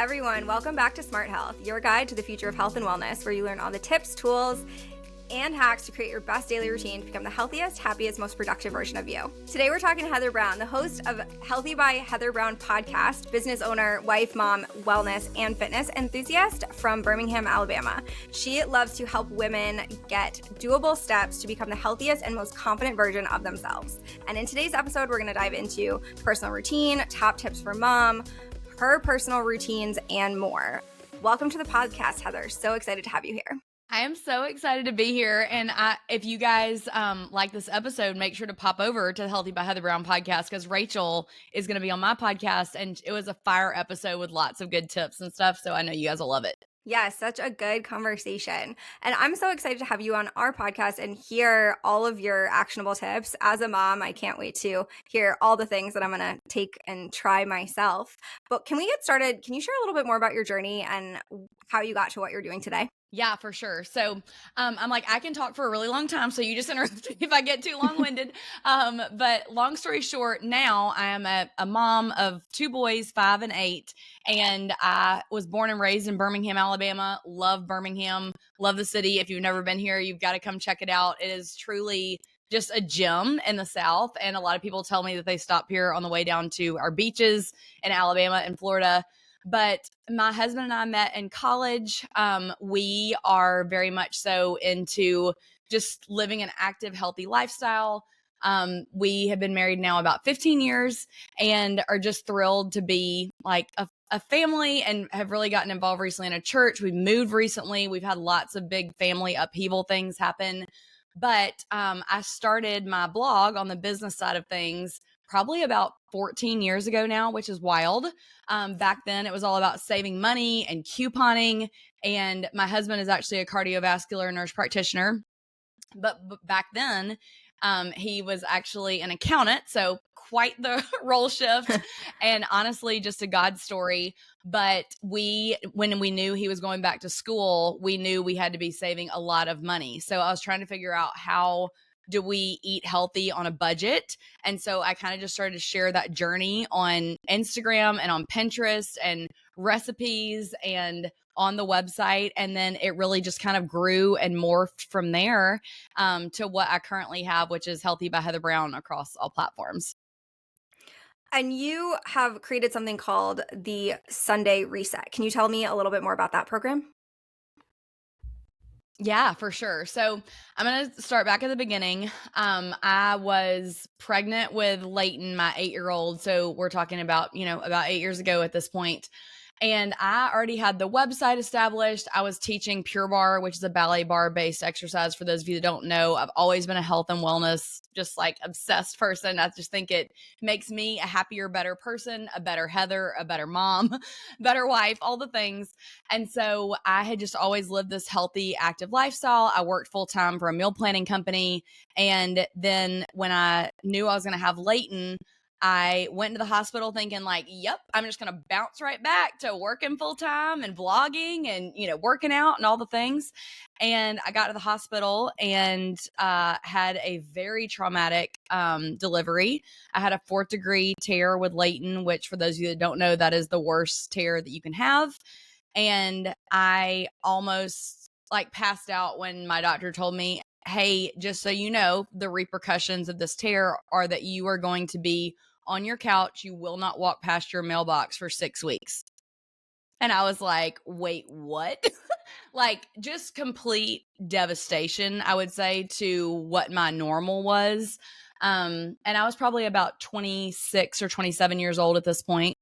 everyone. Welcome back to Smart Health, your guide to the future of health and wellness, where you learn all the tips, tools, and hacks to create your best daily routine to become the healthiest, happiest, most productive version of you. Today, we're talking to Heather Brown, the host of Healthy by Heather Brown podcast, business owner, wife, mom, wellness, and fitness enthusiast from Birmingham, Alabama. She loves to help women get doable steps to become the healthiest and most confident version of themselves. And in today's episode, we're going to dive into personal routine, top tips for mom, her personal routines, and more. Welcome to the podcast, Heather. So excited to have you here. I am so excited to be here. And if you guys like this episode, make sure to pop over to the Healthy by Heather Brown podcast, because Rachel is going to be on my podcast, and it was a fire episode with lots of good tips and stuff. So I know you guys will love it. Yeah, such a good conversation. And I'm so excited to have you on our podcast and hear all of your actionable tips. As a mom, I can't wait to hear all the things that I'm going to take and try myself. But can we get started? Can you share a little bit more about your journey and how you got to what you're doing today? Yeah, for sure. So I'm like, I can talk for a really long time, so you just interrupt me if I get too long-winded. But long story short, now I am a mom of two boys, 5 and 8, and I was born and raised in Birmingham, Alabama. Love Birmingham, love the city. If you've never been here, you've got to come check it out. It is truly just a gem in the South, and a lot of people tell me that they stop here on the way down to our beaches in Alabama and Florida. But my husband and I met in college. We are very much so into just living an active, healthy lifestyle. We have been married now about 15 years and are just thrilled to be like a family, and have really gotten involved recently in a church. We've moved recently. We've had lots of big family upheaval things happen. But I started my blog on the business side of things probably about 14 years ago now, which is wild. Back then, it was all about saving money and couponing. And my husband is actually a cardiovascular nurse practitioner. But back then, he was actually an accountant. So quite the role shift, and honestly, just a God story. But when we knew he was going back to school, we knew we had to be saving a lot of money. So I was trying to figure out, how do we eat healthy on a budget? And so I kind of just started to share that journey on Instagram and on Pinterest and recipes and on the website. And then it really just kind of grew and morphed from there to what I currently have, which is Healthy by Heather Brown across all platforms. And you have created something called the Sunday Reset. Can you tell me a little bit more about that program? Yeah, for sure. So I'm going to start back at the beginning. I was pregnant with Leighton, my 8-year-old. So we're talking about, about 8 years ago at this point. And I already had the website established. I was teaching Pure Barre, which is a ballet bar based exercise. For those of you that don't know, I've always been a health and wellness, just like obsessed person. I just think it makes me a happier, better person, a better Heather, a better mom, better wife, all the things. And so I had just always lived this healthy, active lifestyle. I worked full time for a meal planning company. And then when I knew I was going to have Leighton, I went into the hospital thinking like, yep, I'm just going to bounce right back to working full time and vlogging and, working out and all the things. And I got to the hospital and had a very traumatic delivery. I had a 4th degree tear with Leighton, which, for those of you that don't know, that is the worst tear that you can have. And I almost passed out when my doctor told me, hey, just so you know, the repercussions of this tear are that you are going to be on your couch. You will not walk past your mailbox for 6 weeks. And I was like, wait, what? Just complete devastation, I would say, to what my normal was. And I was probably about 26 or 27 years old at this point,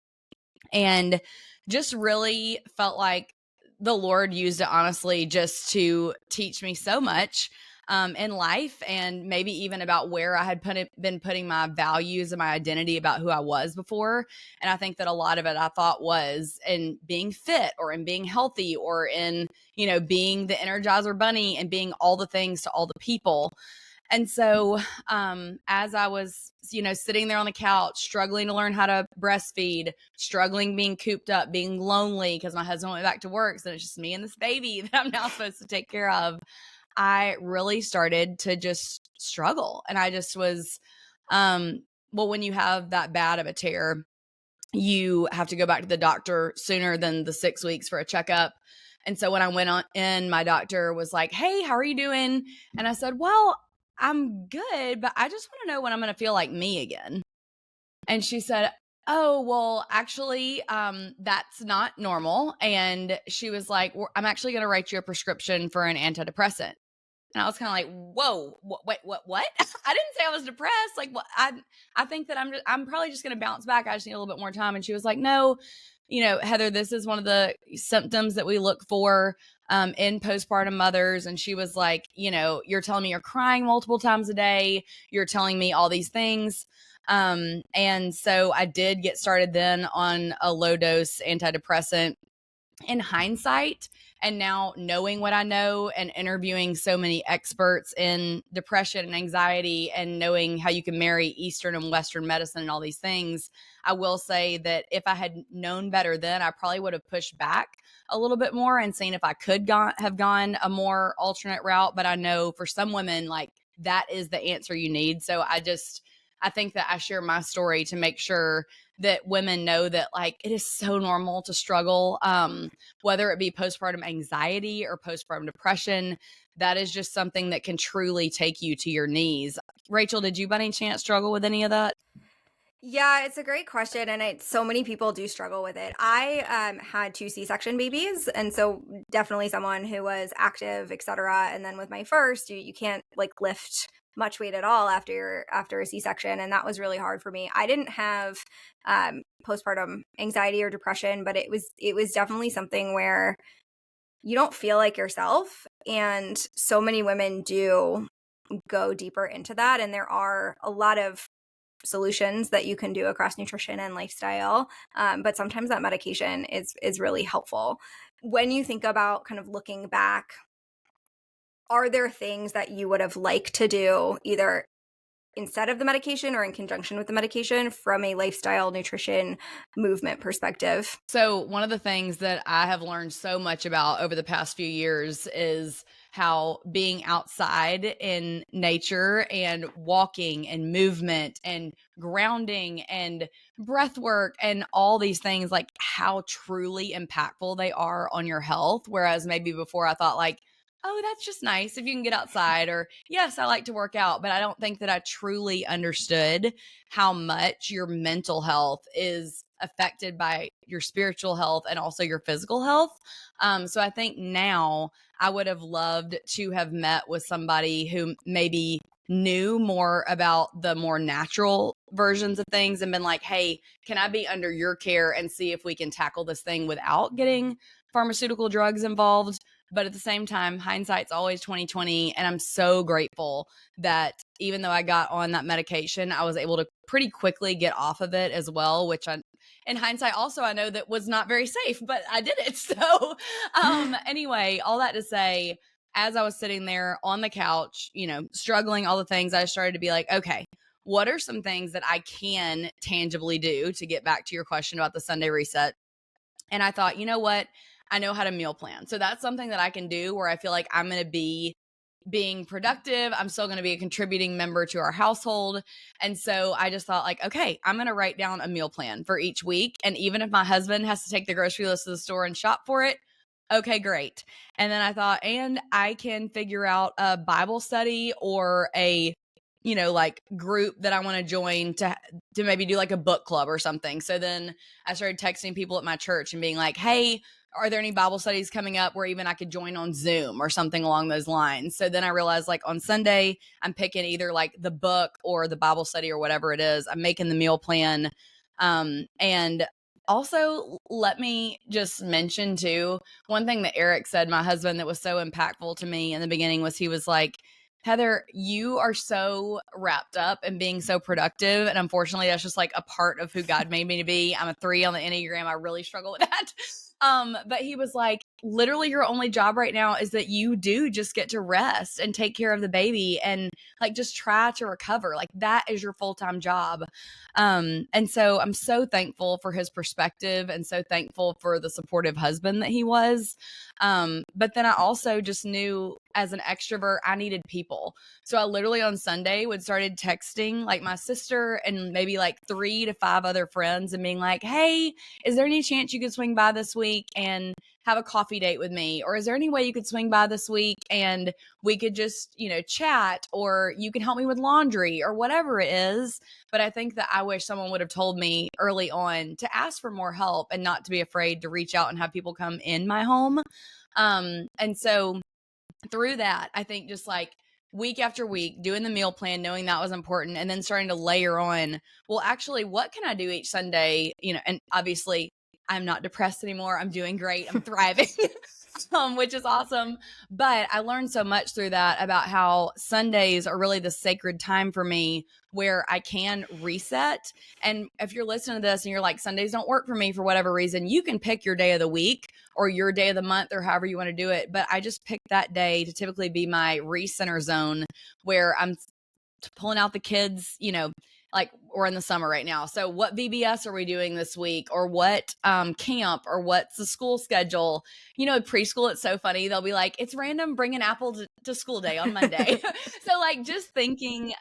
and just really felt like the Lord used it, honestly, just to teach me so much in life, and maybe even about where I had been putting my values and my identity about who I was before. And I think that a lot of it I thought was in being fit, or in being healthy, or in, being the Energizer Bunny and being all the things to all the people. And so as I was, sitting there on the couch, struggling to learn how to breastfeed, struggling being cooped up, being lonely because my husband went back to work, so it's just me and this baby that I'm now supposed to take care of, I really started to just struggle. And I just was, when you have that bad of a tear, you have to go back to the doctor sooner than the 6 weeks for a checkup. And so when I went on in, my doctor was like, "Hey, how are you doing?" And I said, "Well, I'm good, but I just want to know when I'm going to feel like me again." And she said, "Oh, well, actually, that's not normal." And she was like, "I'm actually going to write you a prescription for an antidepressant." And I was kind of like, "Whoa, wait, what?" I didn't say I was depressed. Like, what? I think that I'm probably just going to bounce back. I just need a little bit more time. And she was like, "No, Heather, this is one of the symptoms that we look for in postpartum mothers." And she was like, "You're telling me you're crying multiple times a day. You're telling me all these things." And so I did get started then on a low dose antidepressant. In hindsight, and now knowing what I know and interviewing so many experts in depression and anxiety, and knowing how you can marry Eastern and Western medicine and all these things, I will say that if I had known better then, I probably would have pushed back a little bit more and seen if I could have gone a more alternate route. But I know for some women, like, that is the answer you need. So I think that I share my story to make sure that women know that, like, it is so normal to struggle, whether it be postpartum anxiety or postpartum depression. That is just something that can truly take you to your knees. Rachel, did you by any chance struggle with any of that? Yeah, it's a great question, and so many people do struggle with it. I had two C-section babies, and so definitely someone who was active, etc. And then with my first, you can't like lift much weight at all after a C-section, and that was really hard for me. I didn't have postpartum anxiety or depression, but it was definitely something where you don't feel like yourself, and so many women do go deeper into that, and there are a lot of solutions that you can do across nutrition and lifestyle. But sometimes that medication is really helpful. When you think about kind of looking back, are there things that you would have liked to do either instead of the medication or in conjunction with the medication from a lifestyle, nutrition, movement perspective? So, one of the things that I have learned so much about over the past few years is how being outside in nature and walking and movement and grounding and breath work and all these things, like, how truly impactful they are on your health. Whereas maybe before I thought, like, "Oh, that's just nice if you can get outside," or "Yes, I like to work out." But I don't think that I truly understood how much your mental health is affected by your spiritual health and also your physical health. So I think now I would have loved to have met with somebody who maybe knew more about the more natural versions of things and been like, "Hey, can I be under your care and see if we can tackle this thing without getting pharmaceutical drugs involved?" But at the same time, hindsight's always 2020, and I'm so grateful that even though I got on that medication, I was able to pretty quickly get off of it as well, which in hindsight also I know that was not very safe, but I did it. So anyway, all that to say, as I was sitting there on the couch, struggling all the things, I started to be like, okay, what are some things that I can tangibly do to get back to your question about the Sunday reset? And I thought, you know what? I know how to meal plan. So that's something that I can do where I feel like I'm going to be being productive. I'm still going to be a contributing member to our household. And so I just thought, like, okay, I'm going to write down a meal plan for each week. And even if my husband has to take the grocery list to the store and shop for it, okay, great. And then I thought, and I can figure out a Bible study or a like group that I want to join to maybe do like a book club or something. So then I started texting people at my church and being like, "Hey, are there any Bible studies coming up where even I could join on Zoom or something along those lines?" So then I realized, like, on Sunday, I'm picking either like the book or the Bible study or whatever it is. I'm making the meal plan. And also, let me just mention too, one thing that Eric said, my husband, that was so impactful to me in the beginning was he was like, "Heather, you are so wrapped up in being so productive." And unfortunately, that's just like a part of who God made me to be. I'm a 3 on the Enneagram. I really struggle with that. But he was like, literally, your only job right now is that you do just get to rest and take care of the baby and like just try to recover. Like, that is your full-time job. And so I'm so thankful for his perspective and so thankful for the supportive husband that he was. But then I also just knew as an extrovert, I needed people. So I literally on Sunday would started texting like my sister and maybe like 3 to 5 other friends and being like, hey, is there any chance you could swing by this week and have a coffee date with me? Or is there any way you could swing by this week and we could just, chat, or you can help me with laundry or whatever it is. But I think that I wish someone would have told me early on to ask for more help and not to be afraid to reach out and have people come in my home. And so through that, I think just like week after week, doing the meal plan, knowing that was important, and then starting to layer on, well, actually, what can I do each Sunday? And obviously, I'm not depressed anymore. I'm doing great. I'm thriving. Which is awesome. But I learned so much through that about how Sundays are really the sacred time for me where I can reset. And if you're listening to this and you're like, Sundays don't work for me for whatever reason, you can pick your day of the week or your day of the month or however you want to do it. But I just picked that day to typically be my recenter zone where I'm pulling out the kids, like we're in the summer right now. So what VBS are we doing this week, or what camp, or what's the school schedule? Preschool, it's so funny. They'll be like, it's random, bring an apple to school day on Monday. So like just thinking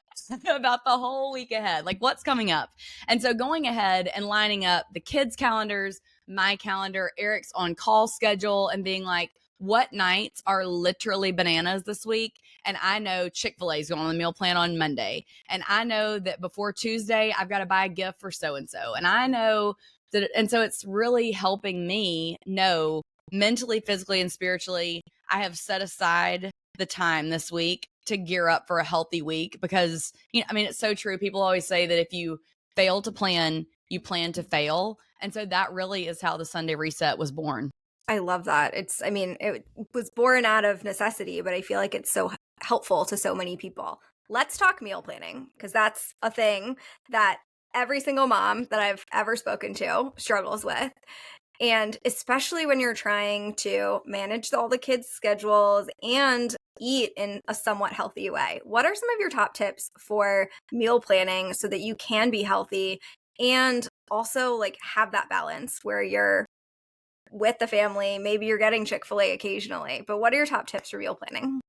about the whole week ahead, like what's coming up. And so going ahead and lining up the kids' calendars, my calendar, Eric's on call schedule, and being like, what nights are literally bananas this week? And I know Chick-fil-A is going on the meal plan on Monday. And I know that before Tuesday, I've got to buy a gift for so-and-so. And I know that, and so it's really helping me know mentally, physically, and spiritually, I have set aside the time this week to gear up for a healthy week because, it's so true. People always say that if you fail to plan, you plan to fail. And so that really is how the Sunday reset was born. I love that. It was born out of necessity, but I feel like it's so helpful to so many people. Let's talk meal planning, because that's a thing that every single mom that I've ever spoken to struggles with. And especially when you're trying to manage all the kids' schedules and eat in a somewhat healthy way. What are some of your top tips for meal planning so that you can be healthy and also like have that balance where you're with the family, maybe you're getting Chick-fil-A occasionally, but what are your top tips for meal planning?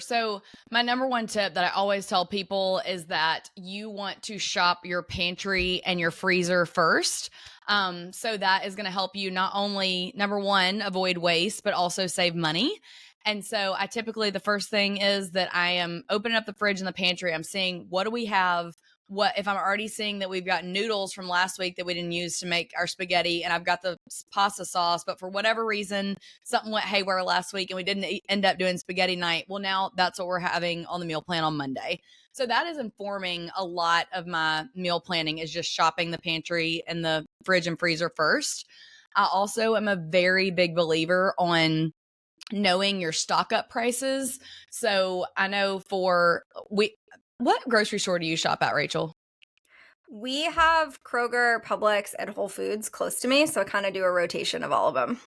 So my number one tip that I always tell people is that you want to shop your pantry and your freezer first. So that is going to help you not only, number one, avoid waste, but also save money. And so I typically, the first thing is that I am opening up the fridge and the pantry. I'm seeing, what do we have? What if I'm already seeing that we've got noodles from last week that we didn't use to make our spaghetti, and I've got the pasta sauce, but for whatever reason, something went haywire last week and we didn't end up doing spaghetti night. Well, now that's what we're having on the meal plan on Monday. So that is informing a lot of my meal planning, is just shopping the pantry and the fridge and freezer first. I also am a very big believer on knowing your stock up prices. So I know what grocery store do you shop at, Rachel? We have Kroger, Publix, and Whole Foods close to me, so I kind of do a rotation of all of them.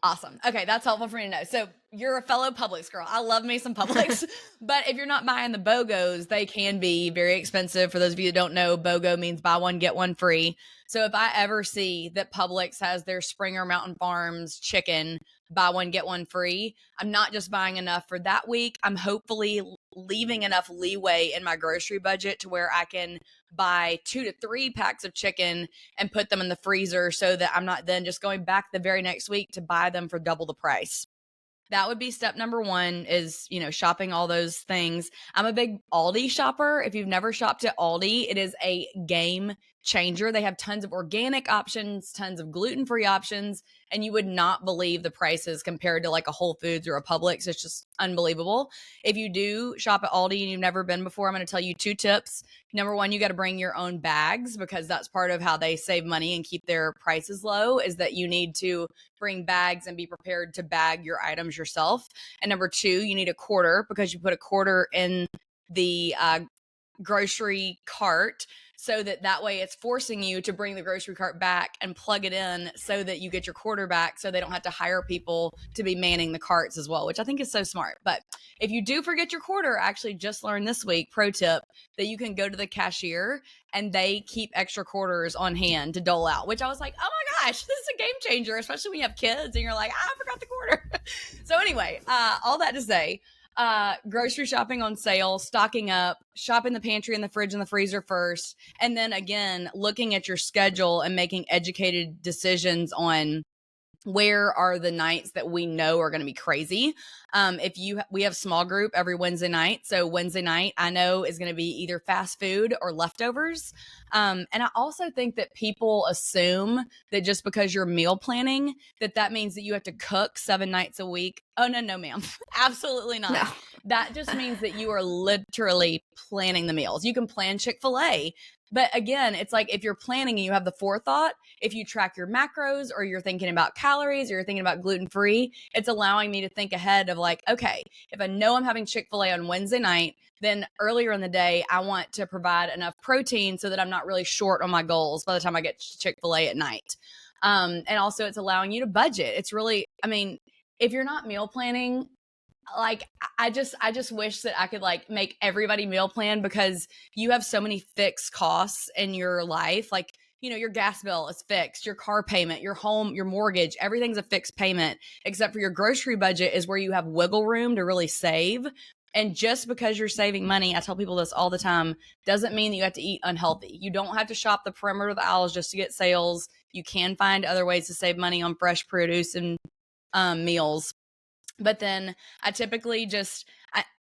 Awesome. Okay, that's helpful for me to know. So you're a fellow Publix girl. I love me some Publix. But if you're not buying the BOGOs, they can be very expensive. For those of you that don't know, BOGO means buy one, get one free. So if I ever see that Publix has their Springer Mountain Farms chicken, buy one, get one free, I'm not just buying enough for that week. I'm hopefully leaving enough leeway in my grocery budget to where I can buy 2 to 3 packs of chicken and put them in the freezer so that I'm not then just going back the very next week to buy them for double the price. That would be step number one, is, shopping all those things. I'm a big Aldi shopper. If you've never shopped at Aldi, it is a game changer. They have tons of organic options, tons of gluten-free options, and you would not believe the prices compared to like a Whole Foods or a Publix. It's just unbelievable. If you do shop at Aldi and you've never been before, I'm going to tell you 2 tips. Number one, you got to bring your own bags, because that's part of how they save money and keep their prices low, is that you need to bring bags and be prepared to bag your items yourself. And number 2, you need a quarter, because you put a quarter in the grocery cart, so that way it's forcing you to bring the grocery cart back and plug it in so that you get your quarter back, so they don't have to hire people to be manning the carts as well, which I think is so smart. But if you do forget your quarter, I actually just learned this week, pro tip, that you can go to the cashier and they keep extra quarters on hand to dole out, which I was like, oh my gosh, this is a game changer, especially when you have kids and you're like, I forgot the corner. So anyway, all that to say, grocery shopping on sale, stocking up, shopping the pantry and the fridge and the freezer first, and then again, looking at your schedule and making educated decisions on where are the nights that we know are going to be crazy. We have small group every Wednesday night. So Wednesday night I know is going to be either fast food or leftovers. And I also think that people assume that just because you're meal planning, that means that you have to cook 7 nights a week. Oh, no, ma'am. Absolutely not. No. That just means that you are literally planning the meals. You can plan Chick-fil-A. But again, it's like if you're planning and you have the forethought, if you track your macros or you're thinking about calories or you're thinking about gluten-free, it's allowing me to think ahead of like, okay, if I know I'm having Chick-fil-A on Wednesday night, then earlier in the day, I want to provide enough protein so that I'm not really short on my goals by the time I get to Chick-fil-A at night. And also it's allowing you to budget. It's really, I mean, if you're not meal planning, like I just wish that I could like make everybody meal plan, because you have so many fixed costs in your life. Like, your gas bill is fixed, your car payment, your home, your mortgage, everything's a fixed payment, except for your grocery budget is where you have wiggle room to really save. And just because you're saving money, I tell people this all the time, doesn't mean that you have to eat unhealthy. You don't have to shop the perimeter of the aisles just to get sales. You can find other ways to save money on fresh produce and meals. But then I typically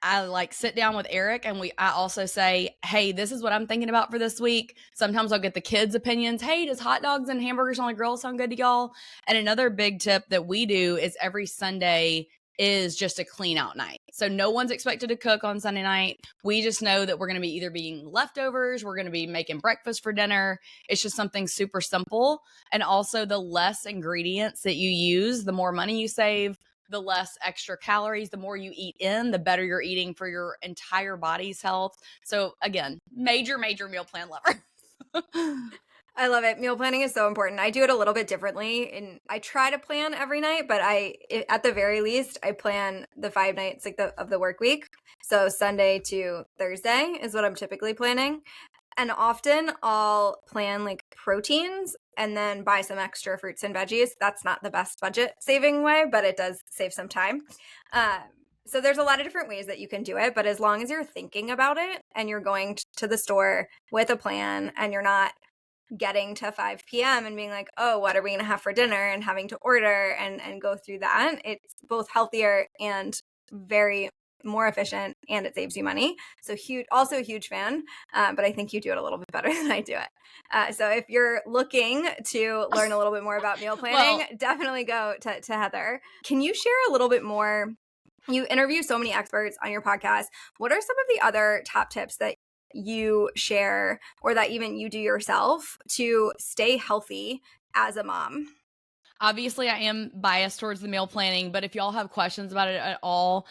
I like sit down with Eric and I also say, hey, this is what I'm thinking about for this week. Sometimes I'll get the kids' opinions. Hey, does hot dogs and hamburgers on the grill sound good to y'all? And another big tip that we do is every Sunday is just a clean out night. So no one's expected to cook on Sunday night. We just know that we're going to be either being leftovers, we're going to be making breakfast for dinner. It's just something super simple. And also the less ingredients that you use, the more money you save, the less extra calories, the more you eat in, the better you're eating for your entire body's health. So again, major meal plan lover. I love it. Meal planning is so important. I do it a little bit differently, and I try to plan every night, but at the very least, I plan the 5 nights of the work week. So Sunday to Thursday is what I'm typically planning. And often I'll plan like proteins and then buy some extra fruits and veggies. That's not the best budget saving way, but it does save some time. So there's a lot of different ways that you can do it, but as long as you're thinking about it and you're going to the store with a plan and you're not getting to 5 p.m. and being like, oh, what are we going to have for dinner, and having to order and go through that, it's both healthier and very more efficient, and it saves you money. So also a huge fan, but I think you do it a little bit better than I do it. So if you're looking to learn a little bit more about meal planning, definitely go to Heather. Can you share a little bit more? You interview so many experts on your podcast. What are some of the other top tips that you share or that even you do yourself to stay healthy as a mom? Obviously, I am biased towards the meal planning, but if y'all have questions about it at all,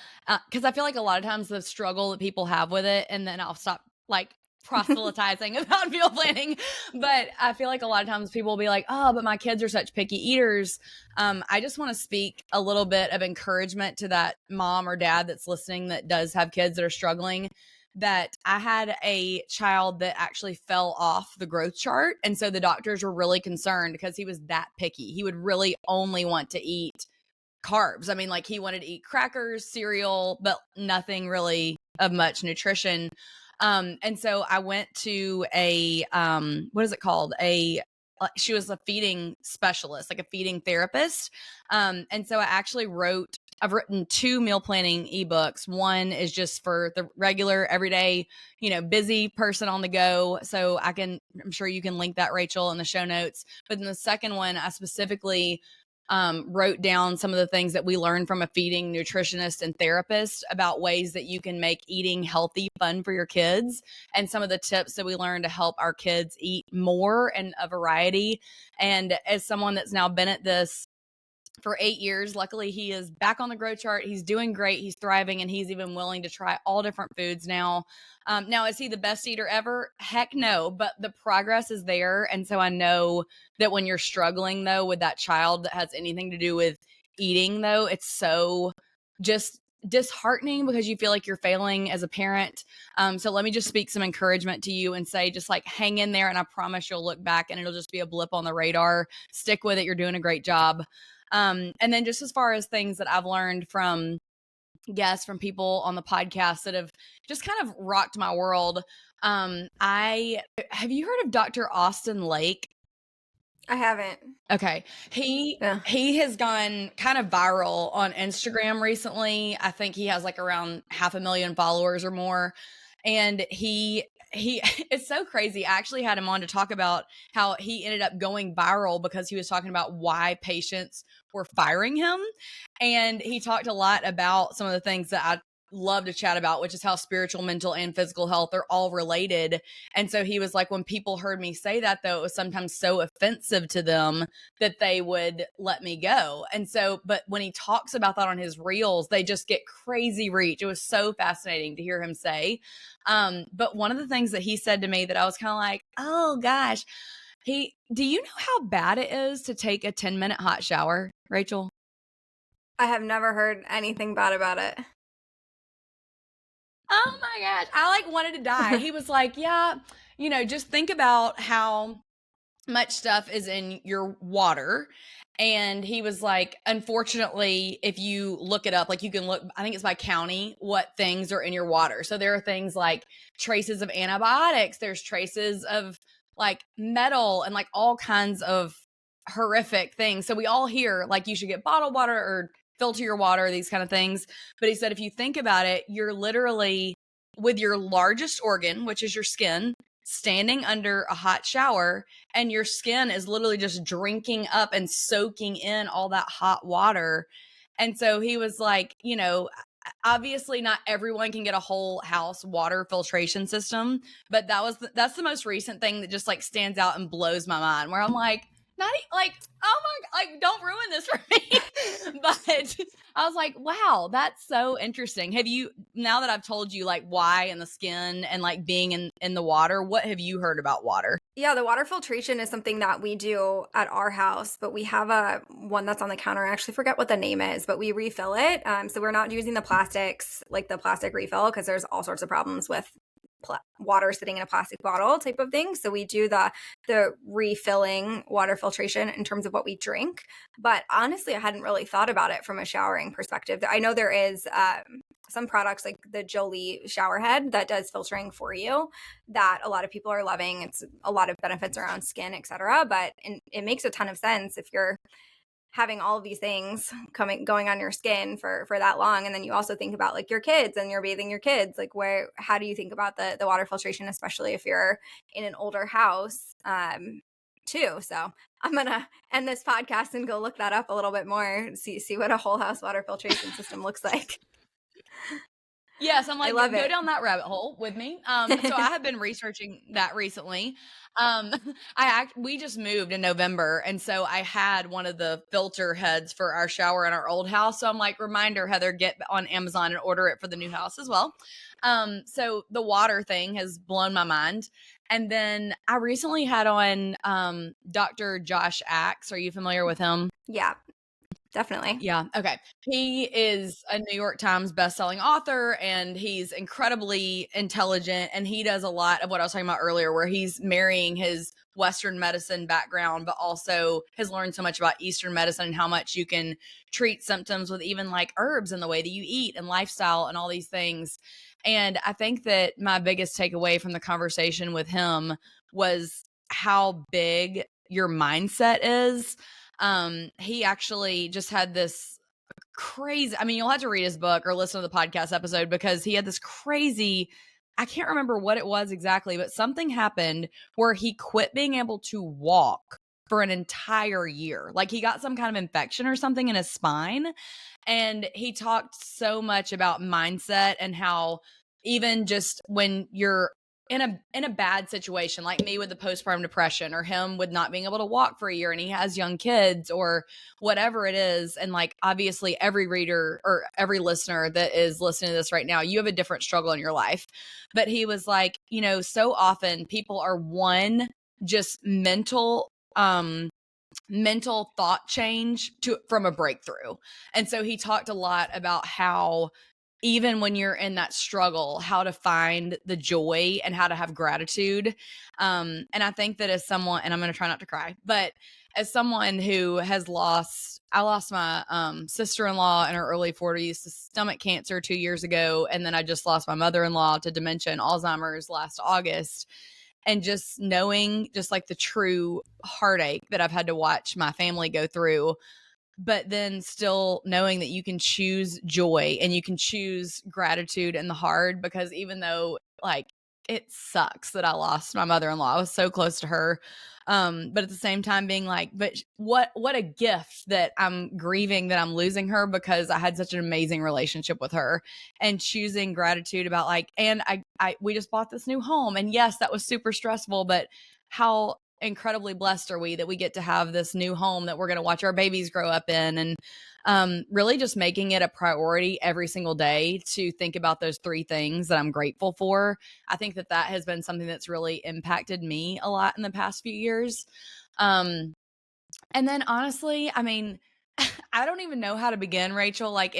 because I feel like a lot of times the struggle that people have with it, and then I'll stop like proselytizing about meal planning, but I feel like a lot of times people will be like, oh, but my kids are such picky eaters. I just want to speak a little bit of encouragement to that mom or dad that's listening that does have kids that are struggling. That I had a child that actually fell off the growth chart. And so the doctors were really concerned because he was that picky. He would really only want to eat carbs. I mean, like he wanted to eat crackers, cereal, but nothing really of much nutrition. And so I went to a, what is it called? She was a feeding specialist, like a feeding therapist. And so I've written 2 meal planning ebooks. One is just for the regular everyday, busy person on the go. So I'm sure you can link that, Rachel, in the show notes. But then the second one, I specifically wrote down some of the things that we learned from a feeding nutritionist and therapist about ways that you can make eating healthy fun for your kids, and some of the tips that we learned to help our kids eat more and a variety. And as someone that's now been at this for 8 years, luckily he is back on the growth chart. He's doing great. He's thriving, and he's even willing to try all different foods now. Now, is he the best eater ever? Heck no, but the progress is there. And so I know that when you're struggling though with that child that has anything to do with eating though, it's so just disheartening because you feel like you're failing as a parent. So let me just speak some encouragement to you and say, just like hang in there. And I promise you'll look back and it'll just be a blip on the radar. Stick with it. You're doing a great job. And then just as far as things that I've learned from guests, from people on the podcast that have just kind of rocked my world. I have you heard of Dr. Austin Lake? I haven't. Okay. He has gone kind of viral on Instagram recently. I think he has like around 500,000 followers or more. And he it's so crazy. I actually had him on to talk about how he ended up going viral because he was talking about why patients were firing him. And he talked a lot about some of the things that I love to chat about, which is how spiritual, mental, and physical health are all related. And so he was like, when people heard me say that, though, it was sometimes so offensive to them that they would let me go. And so, but when he talks about that on his reels, they just get crazy reach. It was so fascinating to hear him say. But one of the things that he said to me that I was kind of like, oh gosh, do you know how bad it is to take a 10-minute hot shower, Rachel? I have never heard anything bad about it. Oh my gosh. I like wanted to die. He was like, yeah, just think about how much stuff is in your water. And he was like, unfortunately, if you look it up, like you can look, I think it's by county, what things are in your water. So there are things like traces of antibiotics, there's traces of like metal and like all kinds of horrific things. So we all hear like you should get bottled water or filter your water, these kind of things. But he said, if you think about it, you're literally with your largest organ, which is your skin, standing under a hot shower, and your skin is literally just drinking up and soaking in all that hot water. And so he was like, obviously not everyone can get a whole house water filtration system, but that's the most recent thing that just like stands out and blows my mind, where I'm like, not like, oh my, like, don't ruin this for me. But I was like, wow, that's so interesting. Have you, now that I've told you like why and the skin and like being in the water, what have you heard about water? Yeah, the water filtration is something that we do at our house, but we have one that's on the counter. I actually forget what the name is, but we refill it. So we're not using the plastics, like the plastic refill, because there's all sorts of problems with water sitting in a plastic bottle type of thing. So we do the refilling water filtration in terms of what we drink. But honestly, I hadn't really thought about it from a showering perspective. I know there is some products like the Jolie shower head that does filtering for you that a lot of people are loving. It's a lot of benefits around skin, etc. But it makes a ton of sense if you're having all of these things going on your skin for that long. And then you also think about like your kids and you're bathing your kids. Like how do you think about the water filtration, especially if you're in an older house too? So I'm going to end this podcast and go look that up a little bit more, see what a whole house water filtration system looks like. Yes, I'm like, go down that rabbit hole with me. So I have been researching that recently. We just moved in November, and so I had one of the filter heads for our shower in our old house. So I'm like, reminder, Heather, get on Amazon and order it for the new house as well. So the water thing has blown my mind. And then I recently had on Dr. Josh Axe. Are you familiar with him? Yeah. Definitely. Yeah. Okay. He is a New York Times bestselling author, and he's incredibly intelligent. And he does a lot of what I was talking about earlier, where he's marrying his Western medicine background, but also has learned so much about Eastern medicine and how much you can treat symptoms with even like herbs and the way that you eat and lifestyle and all these things. And I think that my biggest takeaway from the conversation with him was how big your mindset is. He actually just had this crazy, I mean, you'll have to read his book or listen to the podcast episode, because he had this crazy, I can't remember what it was exactly, but something happened where he quit being able to walk for an entire year. Like he got some kind of infection or something in his spine. And he talked so much about mindset and how even just when you're in a bad situation, like me with the postpartum depression, or him with not being able to walk for a year and he has young kids, or whatever it is. And like, obviously every reader or every listener that is listening to this right now, you have a different struggle in your life. But he was like, so often people are just mental thought change from a breakthrough. And so he talked a lot about how even when you're in that struggle, how to find the joy and how to have gratitude. And I think that as someone, and I'm going to try not to cry, but as someone who has lost I lost my sister-in-law in her early 40s to stomach cancer 2 years ago. And then I just lost my mother-in-law to dementia and Alzheimer's last August. And just knowing just like the true heartache that I've had to watch my family go through, but then still knowing that you can choose joy and you can choose gratitude in the hard, because even though like it sucks that I lost my mother-in-law, I was so close to her. But at the same time being like, but what a gift that I'm grieving that I'm losing her, because I had such an amazing relationship with her, and choosing gratitude about like, and we just bought this new home, and yes, that was super stressful, but how incredibly blessed are we that we get to have this new home that we're going to watch our babies grow up in. And really just making it a priority every single day to think about those three things that I'm grateful for. I think that has been something that's really impacted me a lot in the past few years. And then honestly, I mean, I don't even know how to begin, Rachel. Like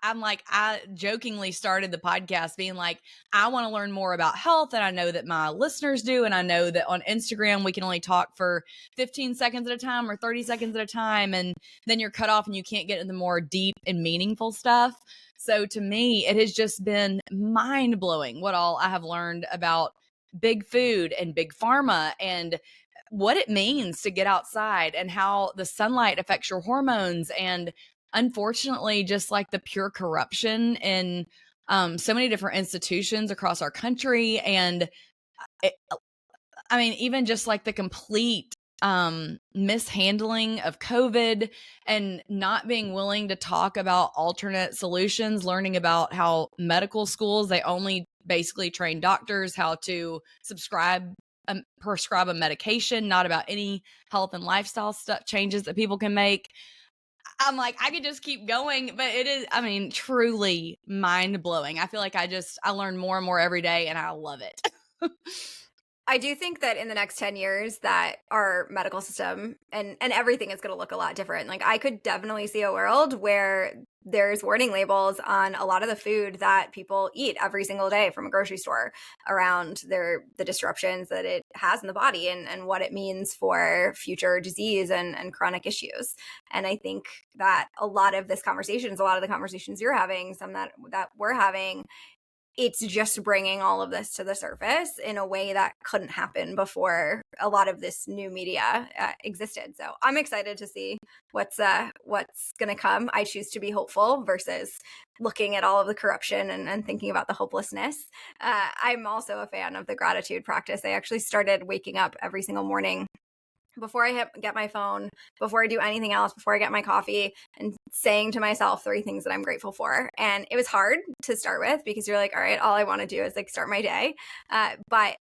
I jokingly started the podcast being like, I want to learn more about health. And I know that my listeners do. And I know that on Instagram, we can only talk for 15 seconds at a time or 30 seconds at a time. And then you're cut off and you can't get into the more deep and meaningful stuff. So to me, it has just been mind blowing what all I have learned about big food and big pharma and what it means to get outside and how the sunlight affects your hormones, and unfortunately just like the pure corruption in so many different institutions across our country. And it, I mean, even just like the complete mishandling of COVID and not being willing to talk about alternate solutions, learning about how medical schools, they only basically train doctors how to prescribe a medication, not about any health and lifestyle stuff changes that people can make. I'm like, I could just keep going, but it is, I mean, truly mind blowing. I feel like I learn more and more every day, and I love it. I do think that in the next 10 years that our medical system and everything is going to look a lot different. Like I could definitely see a world where there's warning labels on a lot of the food that people eat every single day from a grocery store around the disruptions that it has in the body and what it means for future disease and chronic issues. And I think that a lot of the conversations you're having, some that we're having, it's just bringing all of this to the surface in a way that couldn't happen before a lot of this new media existed. So I'm excited to see what's going to come. I choose to be hopeful versus looking at all of the corruption and thinking about the hopelessness. I'm also a fan of the gratitude practice. I actually started waking up every single morning before I get my phone, before I do anything else, before I get my coffee, and saying to myself 3 things that I'm grateful for. And it was hard to start with because you're like, all right, all I want to do is like start my day. But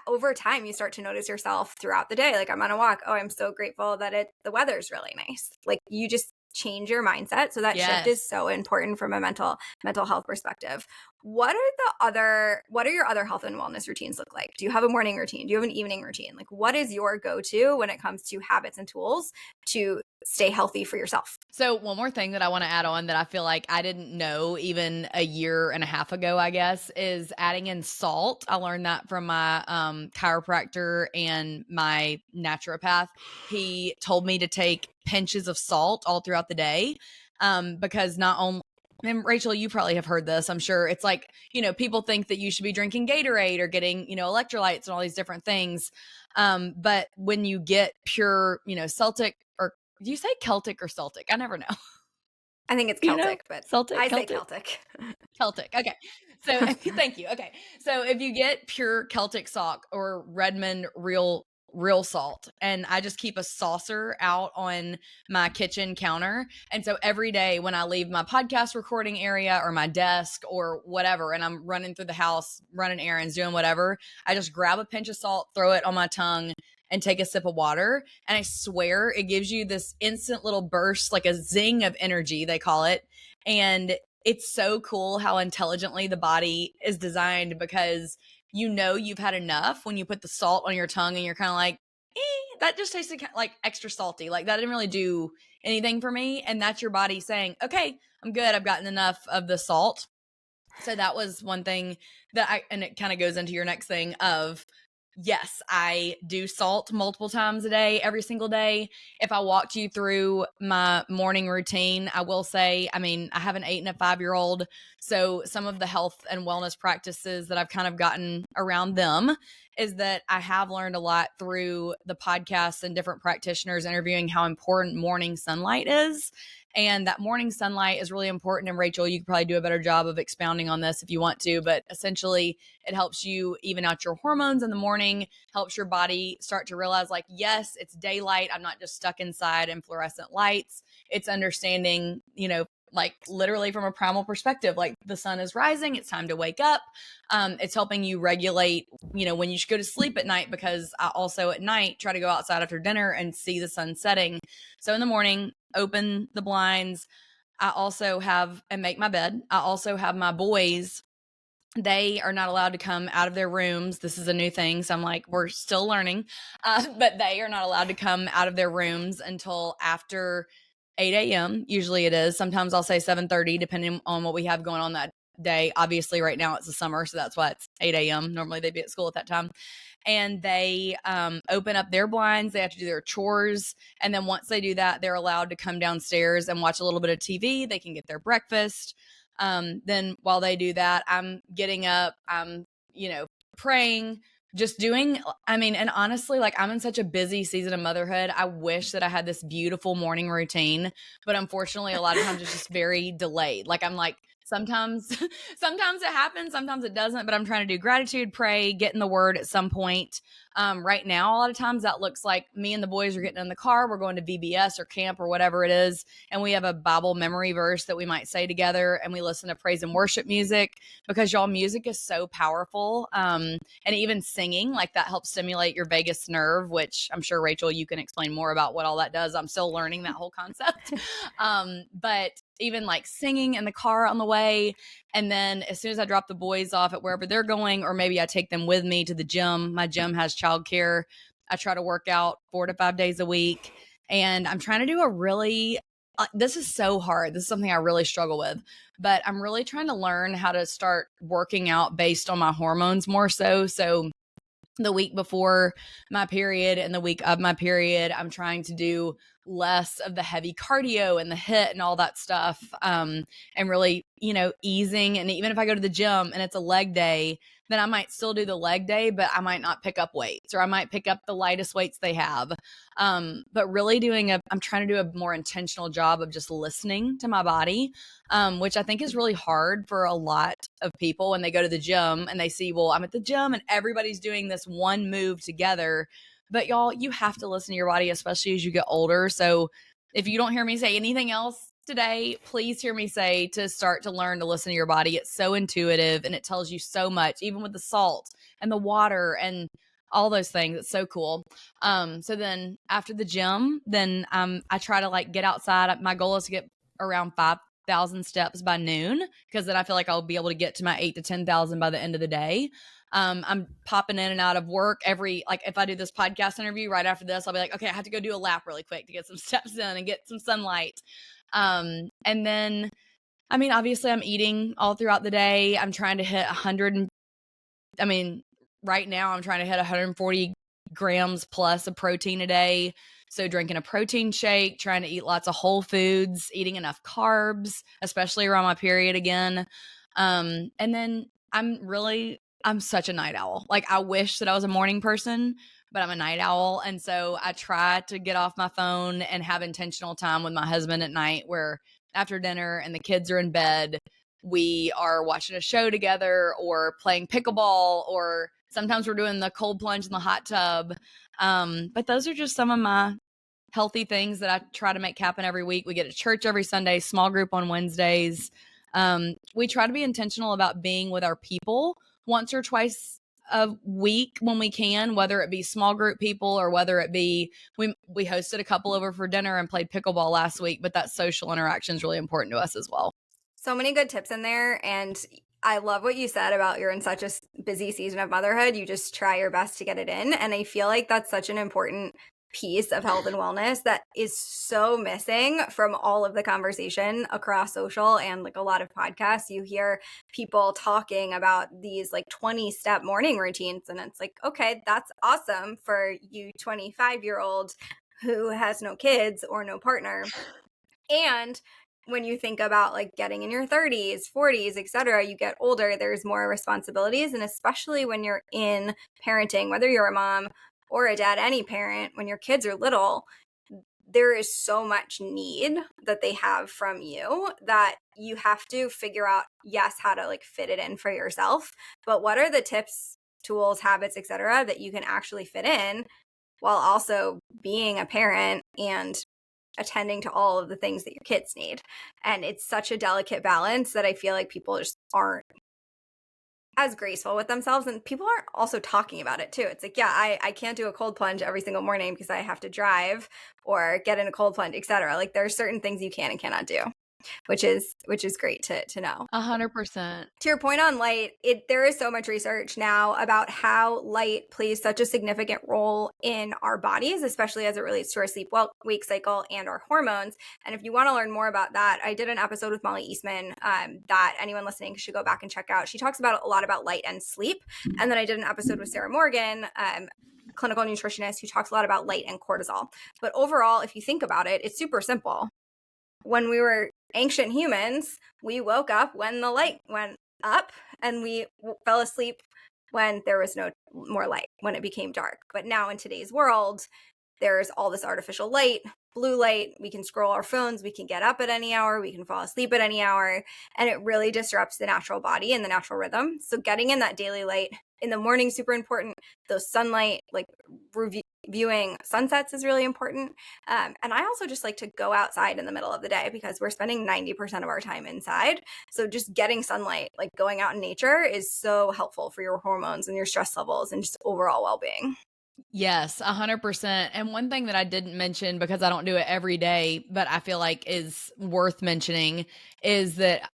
over time, you start to notice yourself throughout the day. Like I'm on a walk. Oh, I'm so grateful that the weather's really nice. Like you just change your mindset. So that shift is so important from a mental health perspective. What are your other health and wellness routines look like? Do you have a morning routine? Do you have an evening routine? Like what is your go-to when it comes to habits and tools to stay healthy for yourself? So one more thing that I want to add on that I feel like I didn't know even a year and a half ago, I guess, is adding in salt. I learned that from my chiropractor and my naturopath. He told me to take pinches of salt all throughout the day because not only, and Rachel, you probably have heard this, I'm sure. It's like, people think that you should be drinking Gatorade or getting, electrolytes and all these different things. But when you get pure, Celtic, or do you say Celtic or Celtic? I never know. I think it's Celtic, but Celtic, I say Celtic. Celtic. Okay. So thank you. Okay. So if you get pure Celtic salt or Redmond real salt, and I just keep a saucer out on my kitchen counter. And so every day when I leave my podcast recording area or my desk or whatever, and I'm running through the house, running errands, doing whatever, I just grab a pinch of salt, throw it on my tongue, and take a sip of water. And I swear it gives you this instant little burst, like a zing of energy, they call it. And it's so cool how intelligently the body is designed, because you've had enough when you put the salt on your tongue and you're kind of like, that just tasted like extra salty. Like that didn't really do anything for me. And that's your body saying, okay, I'm good. I've gotten enough of the salt. So that was one thing and it kind of goes into your next thing of yes, I do salt multiple times a day, every single day. If I walked you through my morning routine, I will say, I mean, I have an 8 and a 5-year-old. So some of the health and wellness practices that I've kind of gotten around them is that I have learned a lot through the podcasts and different practitioners interviewing how important morning sunlight is. And that morning sunlight is really important. And Rachel, you could probably do a better job of expounding on this if you want to, but essentially it helps you even out your hormones in the morning, helps your body start to realize like, yes, it's daylight. I'm not just stuck inside in fluorescent lights. It's understanding, like literally from a primal perspective, like the sun is rising, it's time to wake up. It's helping you regulate, when you should go to sleep at night, because I also at night try to go outside after dinner and see the sun setting. So in the morning, open the blinds. I also have and make my bed. I also have my boys. They are not allowed to come out of their rooms. This is a new thing. So I'm like, we're still learning. But they are not allowed to come out of their rooms until after 8 a.m. Usually it is. Sometimes I'll say 7:30, depending on what we have going on that day. Obviously, right now it's the summer, so that's why it's 8 a.m. Normally they'd be at school at that time. And they open up their blinds. They have to do their chores. And then once they do that, they're allowed to come downstairs and watch a little bit of TV. They can get their breakfast. Then while they do that, I'm getting up, I'm, praying, just doing, and honestly, like I'm in such a busy season of motherhood. I wish that I had this beautiful morning routine, but unfortunately, a lot of times it's just very delayed. Like I'm like, sometimes it happens, sometimes it doesn't, but I'm trying to do gratitude, pray, get in the word at some point. Right now, a lot of times that looks like me and the boys are getting in the car. We're going to VBS or camp or whatever it is. And we have a Bible memory verse that we might say together. And we listen to praise and worship music, because y'all, music is so powerful. And even singing, like that helps stimulate your vagus nerve, which I'm sure, Rachel, you can explain more about what all that does. I'm still learning that whole concept. But even like singing in the car on the way. And then as soon as I drop the boys off at wherever they're going, or maybe I take them with me to the gym. My gym has childcare. I try to work out 4 to 5 days a week. And I'm trying to do this is so hard. This is something I really struggle with, but I'm really trying to learn how to start working out based on my hormones more so. So the week before my period and the week of my period, I'm trying to do less of the heavy cardio and the HIIT and all that stuff. And really, easing. And even if I go to the gym and it's a leg day, then I might still do the leg day, but I might not pick up weights, or I might pick up the lightest weights they have. But really I'm trying to do a more intentional job of just listening to my body, which I think is really hard for a lot of people when they go to the gym and they see, well, I'm at the gym and everybody's doing this one move together. But y'all, you have to listen to your body, especially as you get older. So if you don't hear me say anything else today, please hear me say to start to learn to listen to your body. It's so intuitive and it tells you so much, even with the salt and the water and all those things. It's so cool. So then after the gym, then I try to like get outside. My goal is to get around 5,000 steps by noon, because then I feel like I'll be able to get to my 8 to 10,000 by the end of the day. I'm popping in and out of work if I do this podcast interview right after this, I'll be like, okay, I have to go do a lap really quick to get some steps in and get some sunlight. And then, obviously I'm eating all throughout the day. I'm trying to hit right now I'm trying to hit 140 grams plus of protein a day. So drinking a protein shake, trying to eat lots of whole foods, eating enough carbs, especially around my period again. And then I'm such a night owl. Like I wish that I was a morning person, but I'm a night owl. And so I try to get off my phone and have intentional time with my husband at night, where after dinner and the kids are in bed, we are watching a show together or playing pickleball, or sometimes we're doing the cold plunge in the hot tub. But those are just some of my healthy things that I try to make happen every week. We get to church every Sunday, small group on Wednesdays. We try to be intentional about being with our people once or twice a week when we can, whether it be small group people or whether it be, we hosted a couple over for dinner and played pickleball last week, but that social interaction is really important to us as well. So many good tips in there. And I love what you said about you're in such a busy season of motherhood. You just try your best to get it in. And I feel like that's such an important piece of health and wellness that is so missing from all of the conversation across social and like a lot of podcasts. You hear people talking about these like 20-step morning routines, and it's like, okay, that's awesome for you 25-year-old who has no kids or no partner. And when you think about like getting in your 30s, 40s, etc., you get older, there's more responsibilities. And especially when you're in parenting, whether you're a mom or a dad, any parent, when your kids are little, there is so much need that they have from you that you have to figure out, yes, how to like fit it in for yourself, but what are the tips, tools, habits, etc., that you can actually fit in while also being a parent and attending to all of the things that your kids need. And it's such a delicate balance that I feel like people just aren't as graceful with themselves, and people aren't also talking about it too. It's like, yeah, I can't do a cold plunge every single morning because I have to drive or get in a cold plunge, etc. Like there are certain things you can and cannot do, which is great to know. 100%. To your point on light, there is so much research now about how light plays such a significant role in our bodies, especially as it relates to our sleep-wake cycle and our hormones. And if you want to learn more about that, I did an episode with Molly Eastman that anyone listening should go back and check out. She talks about a lot about light and sleep. And then I did an episode with Sarah Morgan, clinical nutritionist, who talks a lot about light and cortisol. But overall, if you think about it, it's super simple. When we were ancient humans, we woke up when the light went up, and we fell asleep when there was no more light, when it became dark. But now in today's world, there's all this artificial light, blue light. We can scroll our phones. We can get up at any hour. We can fall asleep at any hour. And it really disrupts the natural body and the natural rhythm. So getting in that daily light in the morning is super important. Those sunlight, like viewing sunsets, is really important. And I also just like to go outside in the middle of the day because we're spending 90% of our time inside. So just getting sunlight, like going out in nature, is so helpful for your hormones and your stress levels and just overall well-being. Yes, 100%. And one thing that I didn't mention, because I don't do it every day, but I feel like is worth mentioning, is that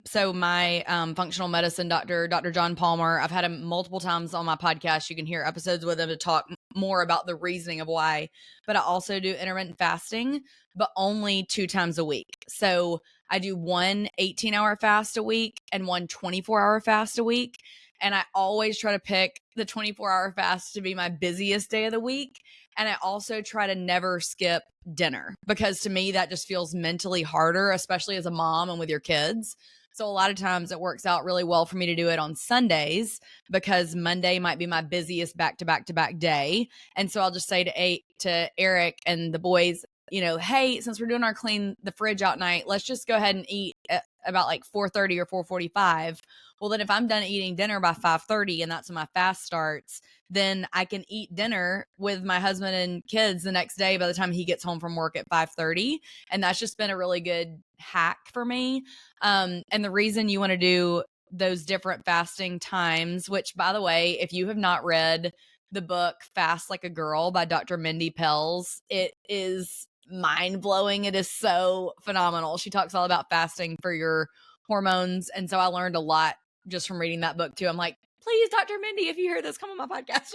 so my functional medicine doctor, Dr. John Palmer, I've had him multiple times on my podcast. You can hear episodes with him to talk more about the reasoning of why. But I also do intermittent fasting, but only 2 times a week. So I do one 18-hour fast a week and one 24-hour fast a week. And I always try to pick the 24-hour fast to be my busiest day of the week. And I also try to never skip dinner, because to me, that just feels mentally harder, especially as a mom and with your kids. So a lot of times it works out really well for me to do it on Sundays, because Monday might be my busiest back-to-back-to-back day. And so I'll just say to Eric and the boys, hey, since we're doing our clean the fridge out night, let's just go ahead and eat at about like 4:30 or 4:45. Well, then if I'm done eating dinner by 5:30 and that's when my fast starts, then I can eat dinner with my husband and kids the next day by the time he gets home from work at 5:30. And that's just been a really good hack for me. And the reason you want to do those different fasting times, which, by the way, if you have not read the book Fast Like a Girl by Dr. Mindy Pelz, it is mind-blowing. It is so phenomenal. She talks all about fasting for your hormones. And so I learned a lot just from reading that book too. I'm like, please, Dr. Mindy, if you hear this, come on my podcast.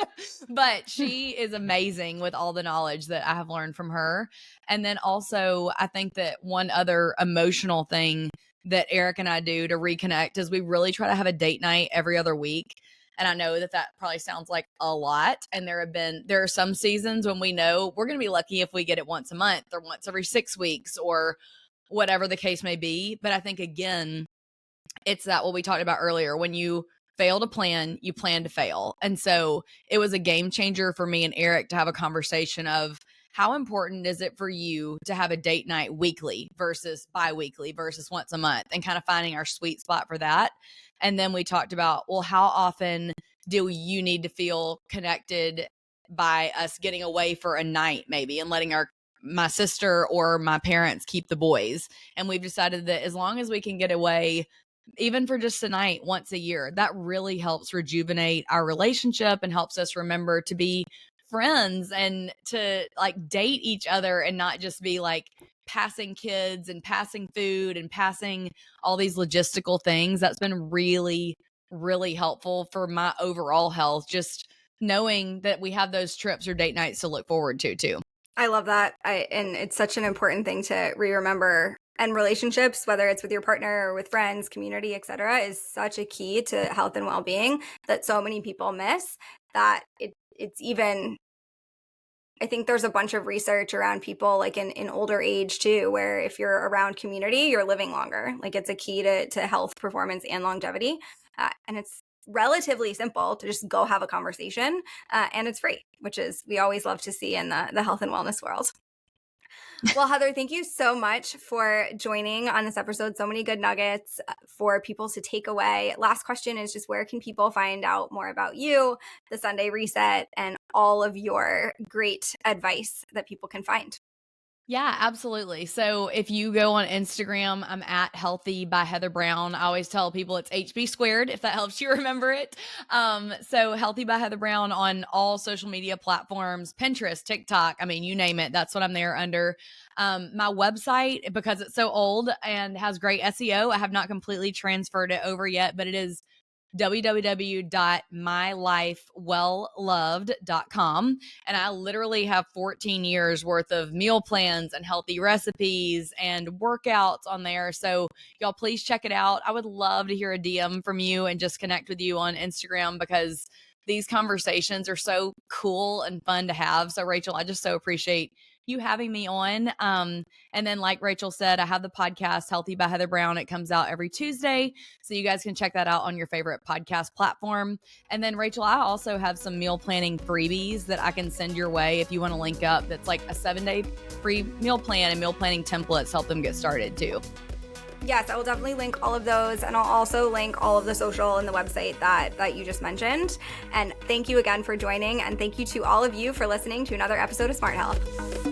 But she is amazing with all the knowledge that I have learned from her. And then also, I think that one other emotional thing that Eric and I do to reconnect is we really try to have a date night every other week. And I know that probably sounds like a lot. And there are some seasons when we know we're going to be lucky if we get it once a month or once every 6 weeks or whatever the case may be. But I think, again, it's that what we talked about earlier. When you fail to plan, you plan to fail. And so it was a game changer for me and Eric to have a conversation of how important is it for you to have a date night weekly versus bi-weekly versus once a month, and kind of finding our sweet spot for that. And then we talked about, well, how often do you need to feel connected by us getting away for a night maybe and letting my sister or my parents keep the boys. And we've decided that as long as we can get away, even for just a night once a year, that really helps rejuvenate our relationship and helps us remember to be friends and to like date each other and not just be like passing kids and passing food and passing all these logistical things. That's been really, really helpful for my overall health, just knowing that we have those trips or date nights to look forward to too. I love that. And it's such an important thing to remember. And relationships, whether it's with your partner or with friends, community, etc., is such a key to health and well-being that so many people miss, that it's even, I think there's a bunch of research around people like in older age too, where if you're around community, you're living longer. Like it's a key to health, performance, and longevity. And it's relatively simple to just go have a conversation, and it's free, which is we always love to see in the health and wellness world. Well, Heather, thank you so much for joining on this episode. So many good nuggets for people to take away. Last question is just, where can people find out more about you, the Sunday Reset, and all of your great advice that people can find? Yeah, absolutely. So if you go on Instagram, I'm at Healthy by Heather Brown. I always tell people it's HB squared, if that helps you remember it. So Healthy by Heather Brown on all social media platforms, Pinterest, TikTok, I mean, you name it. That's what I'm there under. My website, because it's so old and has great SEO, I have not completely transferred it over yet, but it is www.mylifewellloved.com. And I literally have 14 years worth of meal plans and healthy recipes and workouts on there. So y'all please check it out. I would love to hear a DM from you and just connect with you on Instagram, because these conversations are so cool and fun to have. So Rachel, I just so appreciate you having me on. And then like Rachel said, I have the podcast Healthy by Heather Brown. It comes out every Tuesday. So you guys can check that out on your favorite podcast platform. And then Rachel, I also have some meal planning freebies that I can send your way if you want to link up. That's like a 7-day free meal plan and meal planning templates, help them get started too. Yes, I will definitely link all of those, and I'll also link all of the social and the website that you just mentioned. And thank you again for joining, and thank you to all of you for listening to another episode of Smart Health.